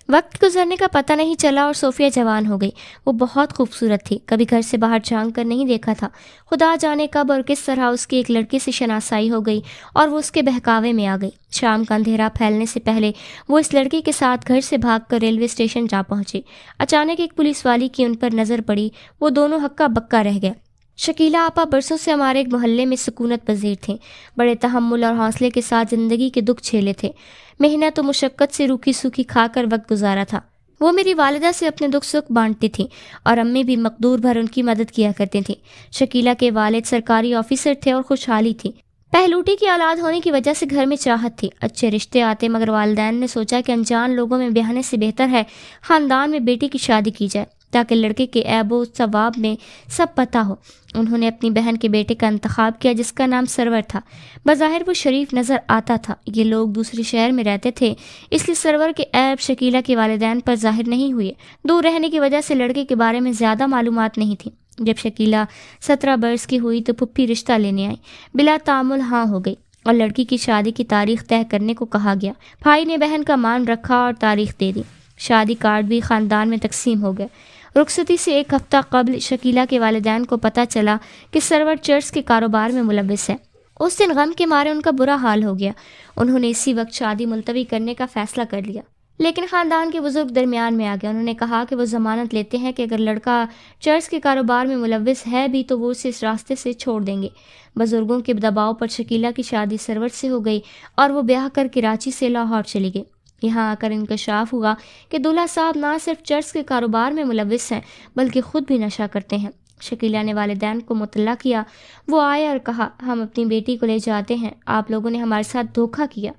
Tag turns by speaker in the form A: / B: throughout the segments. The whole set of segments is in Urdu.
A: وقت گزرنے کا پتہ نہیں چلا اور صوفیہ جوان ہو گئی۔ وہ بہت خوبصورت تھی، کبھی گھر سے باہر جھانک کر نہیں دیکھا تھا۔ خدا جانے کب اور کس طرح اس کی ایک لڑکے سے شناسائی ہو گئی اور وہ اس کے بہکاوے میں آ گئی۔ شام کا اندھیرا پھیلنے سے پہلے وہ اس لڑکے کے ساتھ گھر سے بھاگ کر ریلوے اسٹیشن جا پہنچی۔ اچانک ایک پولیس والی کی ان پر نظر پڑی، وہ دونوں ہکا بکا رہ گئے۔ شکیلہ آپا برسوں سے ہمارے ایک محلے میں سکونت پذیر تھیں، بڑے تحمل اور حوصلے کے ساتھ زندگی کے دکھ جھیلے تھے، محنت و مشقت سے روکھی سوکھی کھا کر وقت گزارا تھا۔ وہ میری والدہ سے اپنے دکھ سکھ بانٹتی تھیں اور امی بھی مقدور بھر ان کی مدد کیا کرتی تھیں۔ شکیلہ کے والد سرکاری آفیسر تھے اور خوشحالی تھی۔ پہلوٹی کی اولاد ہونے کی وجہ سے گھر میں چاہت تھی، اچھے رشتے آتے، مگر والدین نے سوچا کہ انجان لوگوں میں بیاہنے سے بہتر ہے خاندان میں بیٹی کی شادی کی جائے تاکہ لڑکے کے عیب و ثواب میں سب پتہ ہو۔ انہوں نے اپنی بہن کے بیٹے کا انتخاب کیا جس کا نام سرور تھا۔ بظاہر وہ شریف نظر آتا تھا، یہ لوگ دوسرے شہر میں رہتے تھے اس لیے سرور کے عیب شکیلہ کے والدین پر ظاہر نہیں ہوئے۔ دور رہنے کی وجہ سے لڑکے کے بارے میں زیادہ معلومات نہیں تھیں۔ جب شکیلہ 17 برس کی ہوئی تو پھپھی رشتہ لینے آئی، بلا تعامل ہاں ہو گئی اور لڑکی کی شادی کی تاریخ طے کرنے کو کہا گیا۔ بھائی نے بہن کا مان رکھا اور تاریخ دے دی۔ شادی کارڈ بھی خاندان میں تقسیم ہو گئے۔ رخصتی سے ایک ہفتہ قبل شکیلہ کے والدین کو پتہ چلا کہ سرور چرچ کے کاروبار میں ملوث ہے۔ اس دن غم کے مارے ان کا برا حال ہو گیا۔ انہوں نے اسی وقت شادی ملتوی کرنے کا فیصلہ کر لیا، لیکن خاندان کے بزرگ درمیان میں آ گئے۔ انہوں نے کہا کہ وہ ضمانت لیتے ہیں کہ اگر لڑکا چرچ کے کاروبار میں ملوث ہے بھی تو وہ اسے اس راستے سے چھوڑ دیں گے۔ بزرگوں کے دباؤ پر شکیلہ کی شادی سرور سے ہو گئی اور وہ بیاہ کر کراچی سے لاہور چلی گئی۔ یہاں آ کر انکشاف ہوا کہ دولہا صاحب نہ صرف چرچ کے کاروبار میں ملوث ہیں بلکہ خود بھی نشہ کرتے ہیں۔ شکیلہ نے والدین کو مطلع کیا۔ وہ آئے اور کہا، ہم اپنی بیٹی کو لے جاتے ہیں، آپ لوگوں نے ہمارے ساتھ دھوکہ کیا۔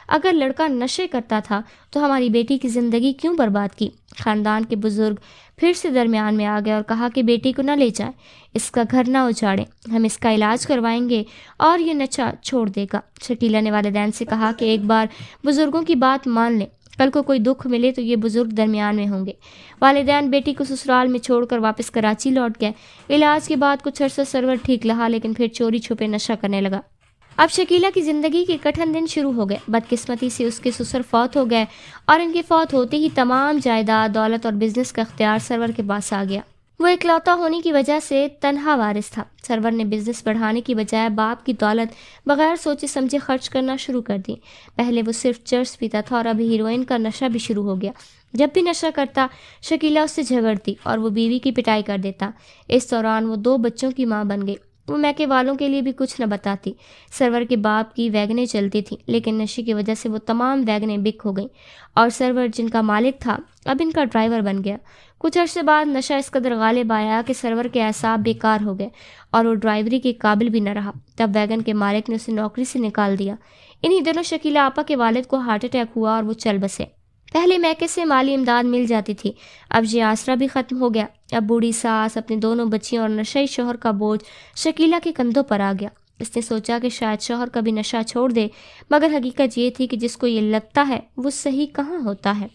A: اگر لڑکا نشے کرتا تھا تو ہماری بیٹی کی زندگی کیوں برباد کی؟ خاندان کے بزرگ پھر سے درمیان میں آ گئے اور کہا کہ بیٹی کو نہ لے جائیں، اس کا گھر نہ اجاڑیں، ہم اس کا علاج کروائیں گے اور یہ نشہ چھوڑ دے گا۔ شکیلہ نے والدین سے کہا کہ ایک بار بزرگوں کی بات مان لیں، کل کو کوئی دکھ ملے تو یہ بزرگ درمیان میں ہوں گے۔ والدین بیٹی کو سسرال میں چھوڑ کر واپس کراچی لوٹ گئے۔ علاج کے بعد کچھ عرصہ سرور ٹھیک رہا لیکن پھر چوری چھپے نشہ کرنے لگا۔ اب شکیلہ کی زندگی کے کٹھن دن شروع ہو گئے۔ بدقسمتی سے اس کے سسر فوت ہو گئے اور ان کے فوت ہوتے ہی تمام جائیداد، دولت اور بزنس کا اختیار سرور کے پاس آ گیا۔ وہ اکلوتا ہونے کی وجہ سے تنہا وارث تھا۔ سرور نے بزنس بڑھانے کی بجائے باپ کی دولت بغیر سوچے سمجھے خرچ کرنا شروع کر دی۔ پہلے وہ صرف چرس پیتا تھا اور اب ہیروئن کا نشہ بھی شروع ہو گیا۔ جب بھی نشہ کرتا شکیلہ اس سے جھگڑتی اور وہ بیوی کی پٹائی کر دیتا۔ اس دوران وہ 2 بچوں کی ماں بن گئی۔ وہ میکے والوں کے لیے بھی کچھ نہ بتاتی۔ سرور کے باپ کی ویگنیں چلتی تھیں لیکن نشے کی وجہ سے وہ تمام ویگنیں بک ہو گئیں اور سرور جن کا مالک تھا اب ان کا ڈرائیور بن گیا۔ کچھ عرصے بعد نشہ اس قدر غالب آیا کہ سرور کے اعصاب بیکار ہو گئے اور وہ ڈرائیوری کے قابل بھی نہ رہا۔ تب ویگن کے مالک نے اسے نوکری سے نکال دیا۔ انہی دنوں شکیلہ آپا کے والد کو ہارٹ اٹیک ہوا اور وہ چل بسے۔ پہلے میکے سے مالی امداد مل جاتی تھی، اب یہ آسرا بھی ختم ہو گیا۔ اب بوڑھی ساس، اپنے دونوں بچیوں اور نشئی شوہر کا بوجھ شکیلہ کے کندھوں پر آ گیا۔ اس نے سوچا کہ شاید شوہر کبھی نشہ چھوڑ دے، مگر حقیقت یہ تھی کہ جس کو یہ لگتا ہے وہ صحیح کہاں ہوتا ہے۔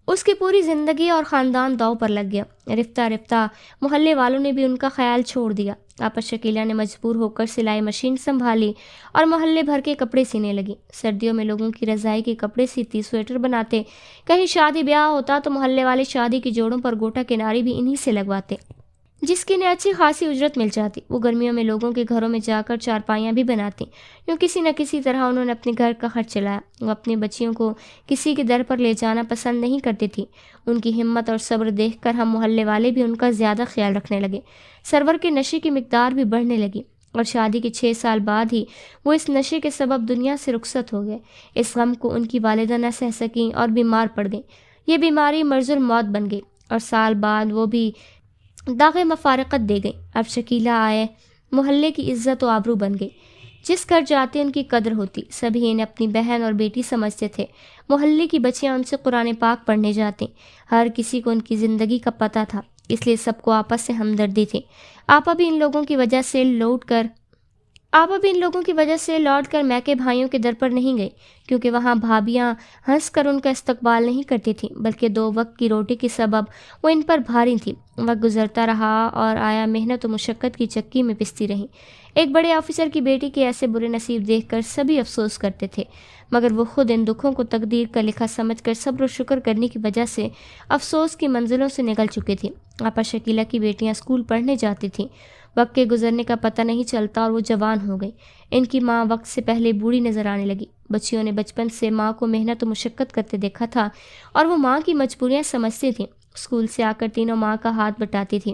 A: اس کی پوری زندگی اور خاندان داؤ پر لگ گیا۔ رفتہ رفتہ محلے والوں نے بھی ان کا خیال چھوڑ دیا۔ آپا شکیلہ نے مجبور ہو کر سلائی مشین سنبھالی اور محلے بھر کے کپڑے سینے لگی۔ سردیوں میں لوگوں کی رضائی کے کپڑے سیتی، سویٹر بناتے، کہیں شادی بیاہ ہوتا تو محلے والے شادی کے جوڑوں پر گوٹا کناری بھی انہی سے لگواتے، جس کی انہیں اچھی خاصی اجرت مل جاتی۔ وہ گرمیوں میں لوگوں کے گھروں میں جا کر چارپائیاں بھی بناتی، کیوں کسی نہ کسی طرح انہوں نے اپنے گھر کا خرچ چلایا۔ وہ اپنی بچیوں کو کسی کے در پر لے جانا پسند نہیں کرتی تھی۔ ان کی ہمت اور صبر دیکھ کر ہم محلے والے بھی ان کا زیادہ خیال رکھنے لگے۔ سرور کے نشے کی مقدار بھی بڑھنے لگی اور شادی کے 6 سال بعد ہی وہ اس نشے کے سبب دنیا سے رخصت ہو گئے۔ اس غم کو ان کی والدہ نہ سہ سکیں اور بیمار پڑ گئیں۔ یہ بیماری مرض الموت بن گئی اور سال بعد وہ بھی داغ مفارقت دے گئی۔ اب شکیلہ آئے محلے کی عزت و آبرو بن گئی، جس گھر جاتے ان کی قدر ہوتی۔ سبھی انہیں اپنی بہن اور بیٹی سمجھتے تھے۔ محلے کی بچیاں ان سے قرآن پاک پڑھنے جاتی۔ ہر کسی کو ان کی زندگی کا پتہ تھا، اس لیے سب کو آپس سے ہمدردی تھی۔ آپا بھی ان لوگوں کی وجہ سے لوٹ کر آپا بھی ان لوگوں کی وجہ سے لوٹ کر میکے بھائیوں کے در پر نہیں گئی، کیونکہ وہاں بھابیاں ہنس کر ان کا استقبال نہیں کرتی تھیں، بلکہ 2 وقت کی روٹی کے سبب وہ ان پر بھاری تھی۔ وقت گزرتا رہا اور آیا محنت و مشقت کی چکی میں پستی رہیں۔ ایک بڑے آفیسر کی بیٹی کے ایسے برے نصیب دیکھ کر سبھی افسوس کرتے تھے، مگر وہ خود ان دکھوں کو تقدیر کا لکھا سمجھ کر صبر و شکر کرنے کی وجہ سے افسوس کی منزلوں سے نکل چکی تھی۔ آپا شکیلہ کی بیٹیاں اسکول پڑھنے جاتی تھیں، وقت کے گزرنے کا پتہ نہیں چلتا اور وہ جوان ہو گئی۔ ان کی ماں وقت سے پہلے بوڑھی نظر آنے لگی۔ بچیوں نے بچپن سے ماں کو محنت و مشقت کرتے دیکھا تھا اور وہ ماں کی مجبوریاں سمجھتی تھیں۔ اسکول سے آ کر تینوں ماں کا ہاتھ بٹاتی تھیں۔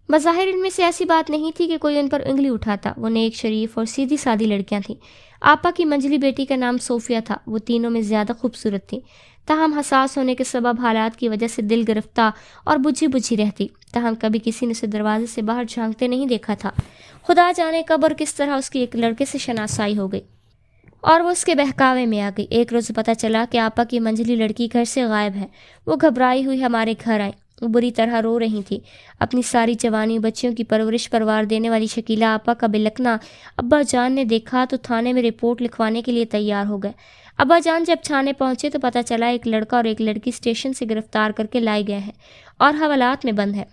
A: بظاہر ان میں سے ایسی بات نہیں تھی کہ کوئی ان پر انگلی اٹھاتا۔ وہ نیک، شریف اور سیدھی سادی لڑکیاں تھیں۔ آپا کی منجلی بیٹی کا نام صوفیہ تھا۔ وہ تینوں میں زیادہ خوبصورت تھی، تاہم حساس ہونے کے سبب حالات کی وجہ سے دل گرفتہ اور بجھی بجھی رہتی۔ تاہم کبھی کسی نے اسے دروازے سے باہر جھانکتے نہیں دیکھا تھا۔ خدا جانے کب اور کس طرح اس کی ایک لڑکے سے شناسائی ہو گئی اور وہ اس کے بہکاوے میں آ گئی۔ ایک روز پتہ چلا کہ آپا کی منجلی لڑکی گھر سے غائب ہے۔ وہ گھبرائی ہوئی ہمارے گھر آئی، وہ بری طرح رو رہی تھی۔ اپنی ساری جوانی بچیوں کی پرورش پروار دینے والی شکیلہ آپا کا بلکنا ابا جان نے دیکھا تو تھانے میں رپورٹ لکھوانے کے لیے تیار ہو گئے۔ ابا جان جب تھانے پہنچے تو پتہ چلا ایک لڑکا اور ایک لڑکی اسٹیشن سے گرفتار کر کے لائے گئے ہیں اور حوالات میں بند ہے۔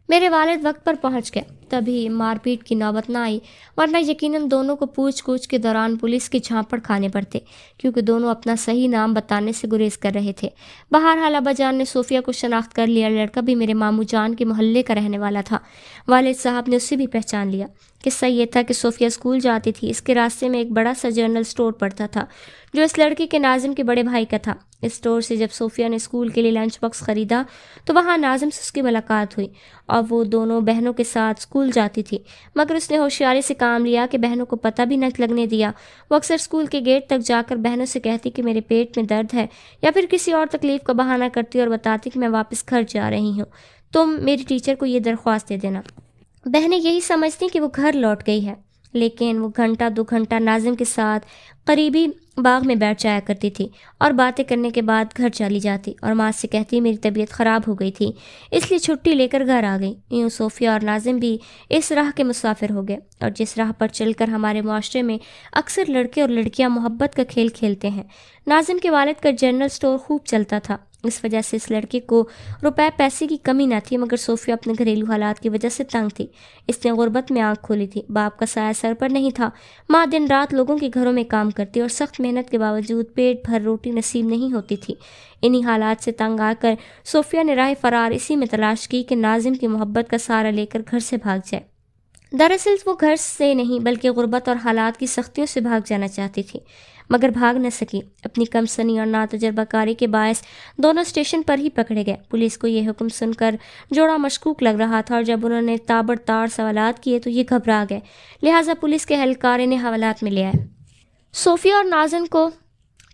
A: میرے والد وقت پر پہنچ گئے، تبھی مار پیٹ کی نوبت نہ آئی، ورنہ یقیناً دونوں کو پوچھ گچھ کے دوران پولیس کے جھانپڑ کھانے پڑتے، کیونکہ دونوں اپنا صحیح نام بتانے سے گریز کر رہے تھے۔ بہرحال ابا جان نے صوفیہ کو شناخت کر لیا۔ لڑکا بھی میرے ماموں جان کے محلے کا رہنے والا تھا۔ والد صاحب نے اسے بھی پہچان لیا۔ قصہ یہ تھا کہ صوفیہ اسکول جاتی تھی۔ اس کے راستے میں ایک بڑا سا جنرل اسٹور پڑتا تھا جو اس لڑکے کے ناظم کے بڑے بھائی کا تھا۔ اسٹور سے جب صوفیہ نے اسکول کے لیے لنچ باکس خریدا تو وہاں ناظم سے اس کی ملاقات ہوئی اور وہ دونوں بہنوں کے ساتھ اسکول جاتی تھی، مگر اس نے ہوشیاری سے کام لیا کہ بہنوں کو پتہ بھی نہ لگنے دیا۔ وہ اکثر اسکول کے گیٹ تک جا کر بہنوں سے کہتی کہ میرے پیٹ میں درد ہے، یا پھر کسی اور تکلیف کا بہانہ کرتی اور بتاتی کہ میں واپس گھر جا رہی ہوں، تم میری ٹیچر کو یہ درخواست دے دینا۔ بہنیں یہی سمجھتی کہ وہ گھر لوٹ گئی ہے، لیکن وہ گھنٹہ 2 گھنٹہ ناظم کے ساتھ قریبی باغ میں بیٹھ جایا کرتی تھی اور باتیں کرنے کے بعد گھر چلی جاتی اور ماں سے کہتی میری طبیعت خراب ہو گئی تھی، اس لیے چھٹی لے کر گھر آ گئی۔ یوں صوفیہ اور ناظم بھی اس راہ کے مسافر ہو گئے، اور جس راہ پر چل کر ہمارے معاشرے میں اکثر لڑکے اور لڑکیاں محبت کا کھیل کھیلتے ہیں۔ ناظم کے والد کا جنرل اسٹور خوب چلتا تھا، اس وجہ سے اس لڑکے کو روپے پیسے کی کمی نہ تھی، مگر صوفیہ اپنے گھریلو حالات کی وجہ سے تنگ تھی۔ اس نے غربت میں آنکھ کھولی تھی۔ باپ کا سایہ سر پر نہیں تھا۔ ماں دن رات لوگوں کے گھروں میں کام کرتی اور سخت محنت کے باوجود پیٹ بھر روٹی نصیب نہیں ہوتی تھی۔ انہی حالات سے تنگ آ کر صوفیہ نے راہ فرار اسی میں تلاش کی کہ ناظم کی محبت کا سہارا لے کر گھر سے بھاگ جائے۔ دراصل وہ گھر سے نہیں بلکہ غربت اور حالات کی سختیوں سے بھاگ جانا چاہتی تھی، مگر بھاگ نہ سکی۔ اپنی کم سنی اور ناتجربہ کاری کے باعث دونوں اسٹیشن پر ہی پکڑے گئے۔ پولیس کو یہ حکم سن کر جوڑا مشکوک لگ رہا تھا، اور جب انہوں نے تابڑ تاڑ سوالات کیے تو یہ گھبرا گئے، لہٰذا پولیس کے اہلکار انہیں حوالات میں لے آئے۔ صوفیہ اور ناظم کو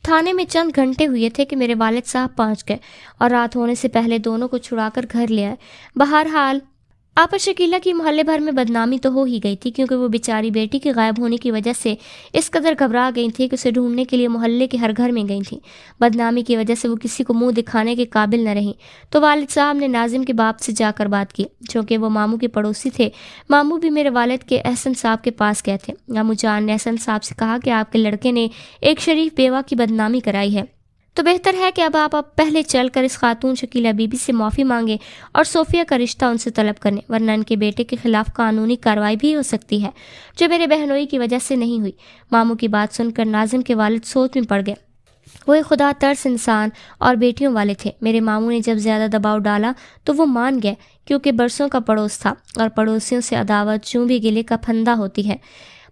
A: تھانے میں چند گھنٹے ہوئے تھے کہ میرے والد صاحب پہنچ گئے اور رات ہونے سے پہلے دونوں کو چھڑا کر گھر لے آئے۔ بہرحال آپا شکیلہ کی محلے بھر میں بدنامی تو ہو ہی گئی تھی، کیونکہ وہ بیچاری بیٹی کے غائب ہونے کی وجہ سے اس قدر گھبرا گئی تھی کہ اسے ڈھونڈنے کے لیے محلے کے ہر گھر میں گئی تھیں۔ بدنامی کی وجہ سے وہ کسی کو منہ دکھانے کے قابل نہ رہیں، تو والد صاحب نے ناظم کے باپ سے جا کر بات کی، چونکہ وہ ماموں کے پڑوسی تھے۔ ماموں بھی میرے والد کے احسن صاحب کے پاس گئے تھے۔ ماموں جان نے احسن صاحب سے کہا کہ آپ کے لڑکے نے ایک شریف بیوہ کی بدنامی کرائی ہے، تو بہتر ہے کہ اب آپ پہلے چل کر اس خاتون شکیلہ بی بی سے معافی مانگیں اور صوفیہ کا رشتہ ان سے طلب کرنے، ورنہ ان کے بیٹے کے خلاف قانونی کارروائی بھی ہو سکتی ہے، جو میرے بہنوئی کی وجہ سے نہیں ہوئی۔ ماموں کی بات سن کر ناظم کے والد سوچ میں پڑ گئے۔ وہ ایک خدا ترس انسان اور بیٹیوں والے تھے۔ میرے ماموں نے جب زیادہ دباؤ ڈالا تو وہ مان گئے، کیونکہ برسوں کا پڑوس تھا اور پڑوسیوں سے عداوت چوں بھی گلے کا پھندا ہوتی ہے۔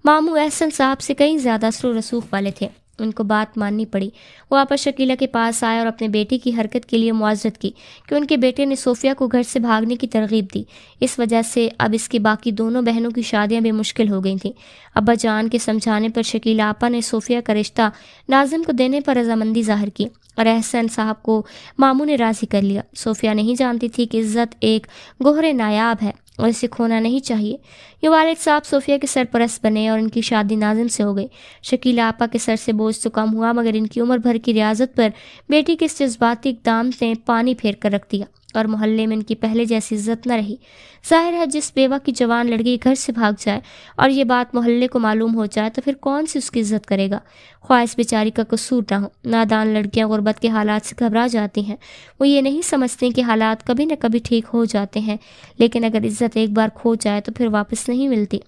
A: ماموں احسن صاحب سے کئی زیادہ اثر و رسوخ والے تھے، ان کو بات ماننی پڑی۔ وہ آپا شکیلہ کے پاس آئے اور اپنے بیٹی کی حرکت کے لیے معذرت کی کہ ان کے بیٹے نے صوفیہ کو گھر سے بھاگنے کی ترغیب دی، اس وجہ سے اب اس کی باقی دونوں بہنوں کی شادیاں بے مشکل ہو گئی تھیں۔ ابا جان کے سمجھانے پر شکیلہ آپا نے صوفیہ کا رشتہ ناظم کو دینے پر رضامندی ظاہر کی اور احسن صاحب کو ماموں نے راضی کر لیا۔ صوفیہ نہیں جانتی تھی کہ عزت ایک گوہر نایاب ہے اور اسے کھونا نہیں چاہیے۔ یہ والد صاحب صوفیہ کے سرپرست بنے اور ان کی شادی ناظم سے ہو گئی۔ شکیلہ آپا کے سر سے بوجھ تو کم ہوا، مگر ان کی عمر بھر کی ریاضت پر بیٹی کے اس جذباتی اقدام نے پانی پھیر کر رکھ دیا۔ اور محلے میں ان کی پہلے جیسی عزت نہ رہی۔ ظاہر ہے جس بیوہ کی جوان لڑکی گھر سے بھاگ جائے اور یہ بات محلے کو معلوم ہو جائے تو پھر کون سی اس کی عزت کرے گا، خواہ اس بیچاری کا قصور نہ ہو۔ نادان لڑکیاں غربت کے حالات سے گھبرا جاتی ہیں، وہ یہ نہیں سمجھتی کہ حالات کبھی نہ کبھی ٹھیک ہو جاتے ہیں، لیکن اگر عزت ایک بار کھو جائے تو پھر واپس نہیں ملتی۔